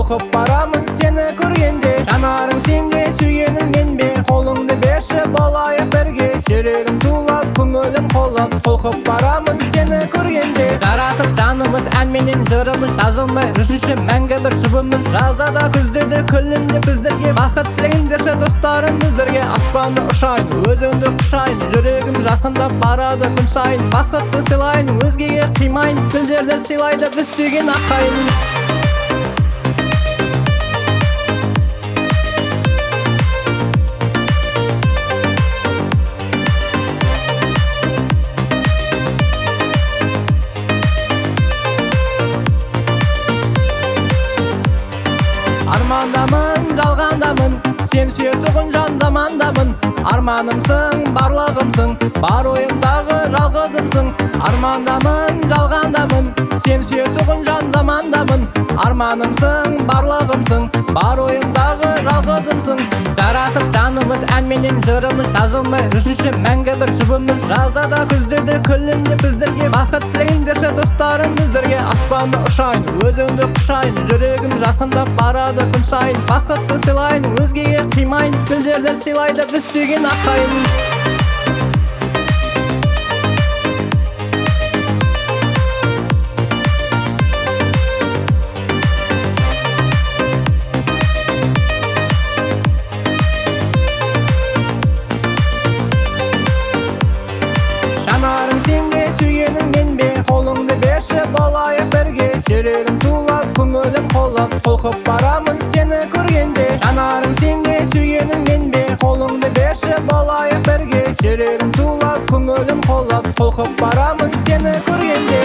толқып барамын сені көргенде. Жанарың сенде, сүйгенің менбе, қолыңды берші болайық бірге. Жүрегім тулап, көңілім қолап, толқып барамын сені көргенде. Жарасып жанымыз, әнменен жырымыз жазылмай, үзуші мәңгі бір жұбымыз. Жазда да күзде де күлінде біздерге, бақыт тілеңдерші достарым біздерге. Аспанды ұшайын, өзіңді құшайын, жүрегім жақындап барады күн сайын. Бақытты сыйлайын, өзгеге қимайын, гүлдерді сыйлайды біз сүйген аққайын. Армандамын, жалғандамын, сен сүйетұғын жан замандамын. Арманымсың, барлығымсың, бар ойымдағы жалғызымсың. Армандамын, жалғандамын, сен сүйетұғын жан замандамын. Арманымсың, барлығымсың, бар ойымдағы жалғызымсың. Жарасып жанымыз, әнменен жырымыз жазылмай, үзуші мәңгі бір жұбымыз. Жазда да күзде де күлінде біздерге, бақыт тілеңдерші достарым біздерге. Аспанды ұшайын, өзіңді құшайын, жүрегім жақындап барады күн сайын. Бақытты сыйлайын, өзгеге қимайын, гүлдерді сыйлайды біз сүйген аққайын. Жанарың сенде, сүйгенің менбе, қолыңды берші болайық бірге. Жүрегім тулап, көңілім қолап, толқып барамын сені көргенде. Жанарың сенде, сүйгенің менбе, қолыңды берші болайық бірге. Жүрегім тулап, көңілім қолап, толқып барамын сені көргенде.